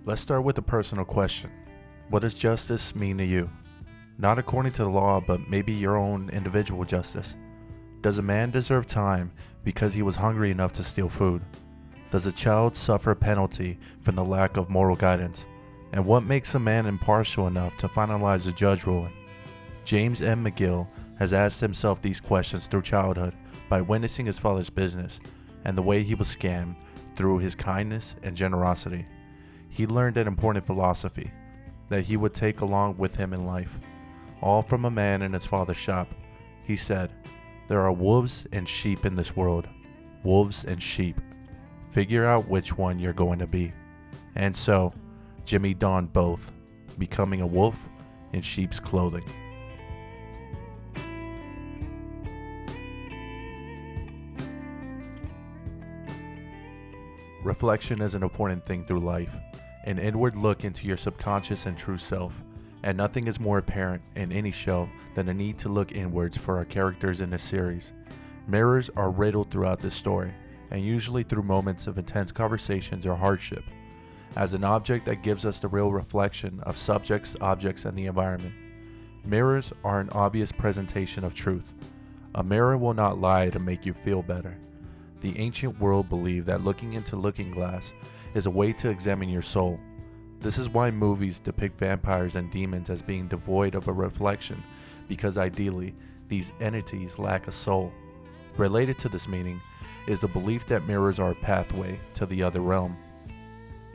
Let's start with a personal question. What does justice mean to you? Not according to the law, but maybe your own individual justice. Does a man deserve time because he was hungry enough to steal food? Does a child suffer a penalty from the lack of moral guidance? And what makes a man impartial enough to finalize a judge ruling? James M. McGill has asked himself these questions through childhood by witnessing his father's business and the way he was scammed through his kindness and generosity. He learned an important philosophy that he would take along with him in life, all from a man in his father's shop. He said, "There are wolves and sheep in this world. Wolves and sheep. Figure out which one you're going to be." And so, Jimmy donned both, becoming a wolf in sheep's clothing. Reflection is an important thing through life, an inward look into your subconscious and true self, and nothing is more apparent in any show than the need to look inwards for our characters in this series. Mirrors are riddled throughout this story, and usually through moments of intense conversations or hardship, as an object that gives us the real reflection of subjects, objects, and the environment. Mirrors are an obvious presentation of truth. A mirror will not lie to make you feel better. The ancient world believed that looking into looking glass is a way to examine your soul. This is why movies depict vampires and demons as being devoid of a reflection, because ideally, these entities lack a soul. Related to this meaning is the belief that mirrors are a pathway to the other realm.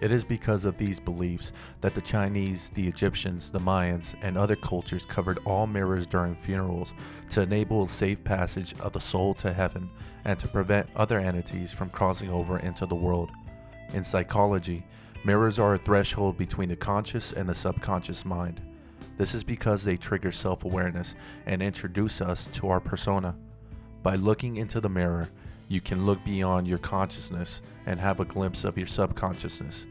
It is because of these beliefs that the Chinese, the Egyptians, the Mayans, and other cultures covered all mirrors during funerals to enable a safe passage of the soul to heaven and to prevent other entities from crossing over into the world. In psychology, mirrors are a threshold between the conscious and the subconscious mind. This is because they trigger self-awareness and introduce us to our persona. By looking into the mirror, you can look beyond your consciousness and have a glimpse of your subconsciousness.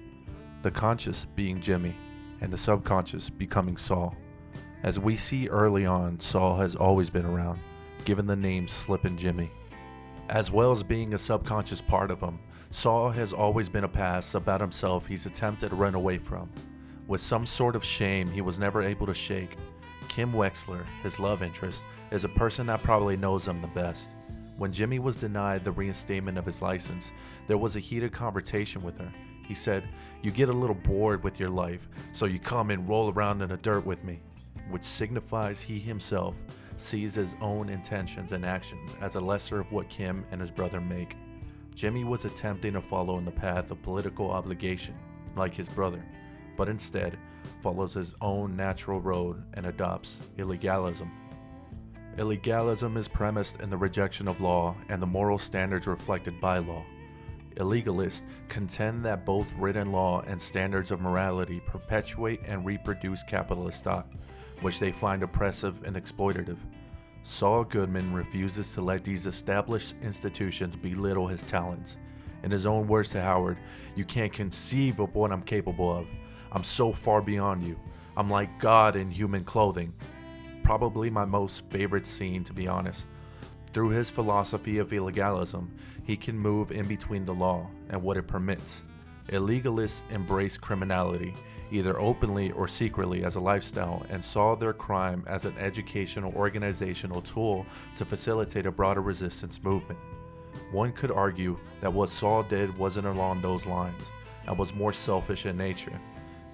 The conscious being Jimmy, and the subconscious becoming Saul. As we see early on, Saul has always been around, given the name Slippin' Jimmy. As well as being a subconscious part of him, Saul has always been a past about himself he's attempted to run away from, with some sort of shame he was never able to shake. Kim Wexler, his love interest, is a person that probably knows him the best. When Jimmy was denied the reinstatement of his license, there was a heated conversation with her. He said, "You get a little bored with your life, so you come and roll around in the dirt with me," which signifies he himself sees his own intentions and actions as a lesser of what Kim and his brother make. Jimmy was attempting to follow in the path of political obligation, like his brother, but instead follows his own natural road and adopts illegalism. Illegalism is premised in the rejection of law and the moral standards reflected by law. Illegalists contend that both written law and standards of morality perpetuate and reproduce capitalist thought, which they find oppressive and exploitative. Saul Goodman refuses to let these established institutions belittle his talents. In his own words to Howard, "You can't conceive of what I'm capable of. I'm so far beyond you. I'm like God in human clothing." Probably my most favorite scene, to be honest. Through his philosophy of illegalism, he can move in between the law and what it permits. Illegalists embrace criminality, either openly or secretly, as a lifestyle, and saw their crime as an educational organizational tool to facilitate a broader resistance movement. One could argue that what Saul did wasn't along those lines, and was more selfish in nature,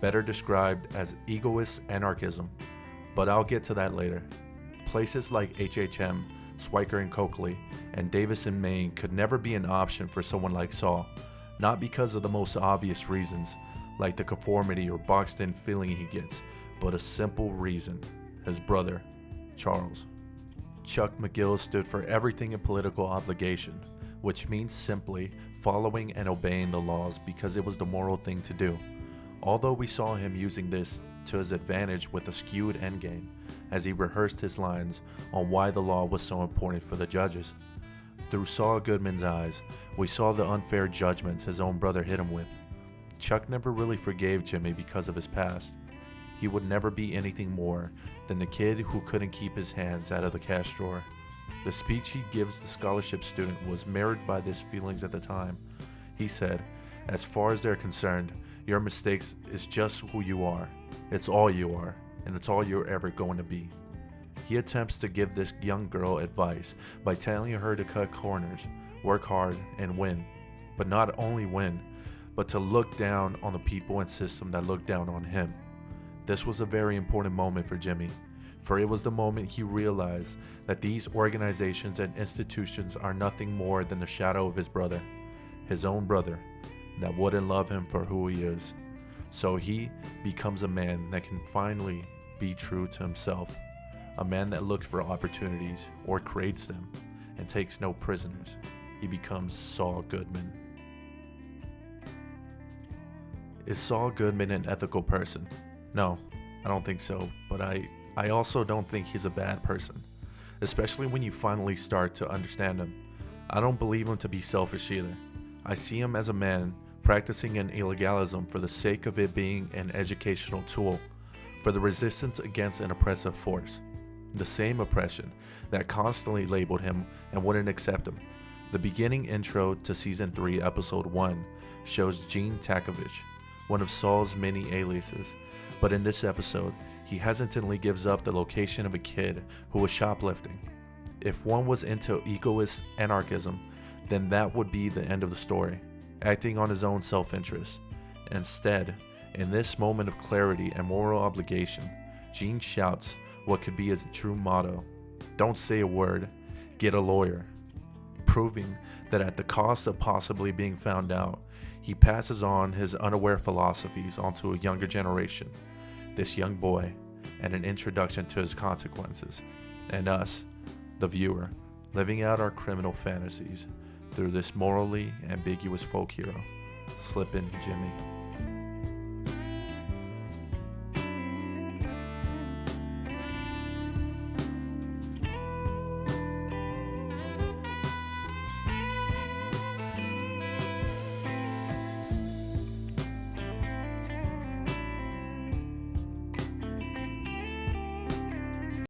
better described as egoist anarchism. But I'll get to that later. Places like HHM, Swiker and Coakley, and Davison, Maine could never be an option for someone like Saul, not because of the most obvious reasons, like the conformity or boxed-in feeling he gets, but a simple reason: his brother, Charles. Chuck McGill stood for everything in political obligation, which means simply following and obeying the laws because it was the moral thing to do. Although we saw him using this to his advantage with a skewed endgame, as he rehearsed his lines on why the law was so important for the judges. Through Saul Goodman's eyes, we saw the unfair judgments his own brother hit him with. Chuck never really forgave Jimmy because of his past. He would never be anything more than the kid who couldn't keep his hands out of the cash drawer. The speech he gives the scholarship student was mirrored by his feelings at the time. He said, As far as they're concerned, your mistakes is just who you are. It's all you are, and it's all you're ever going to be. He attempts to give this young girl advice by telling her to cut corners, work hard, and win. But not only win, but to look down on the people and system that look down on him. This was a very important moment for Jimmy, for it was the moment he realized that these organizations and institutions are nothing more than the shadow of his brother, his own brother, that wouldn't love him for who he is. So he becomes a man that can finally be true to himself, a man that looks for opportunities or creates them and takes no prisoners. He becomes Saul Goodman. Is Saul Goodman an ethical person? No, I don't think so, but I also don't think he's a bad person, especially when you finally start to understand him. I don't believe him to be selfish either. I see him as a man practicing an illegalism for the sake of it being an educational tool, for the resistance against an oppressive force. The same oppression that constantly labeled him and wouldn't accept him. The beginning intro to Season 3, Episode 1 shows Gene Takovich, one of Saul's many aliases, but in this episode, he hesitantly gives up the location of a kid who was shoplifting. If one was into egoist anarchism, then that would be the end of the story, acting on his own self-interest. Instead, in this moment of clarity and moral obligation, Gene shouts what could be his true motto: "Don't say a word, get a lawyer," proving that at the cost of possibly being found out, he passes on his unaware philosophies onto a younger generation, this young boy, and an introduction to his consequences, and us, the viewer, living out our criminal fantasies through this morally ambiguous folk hero, Slippin' Jimmy.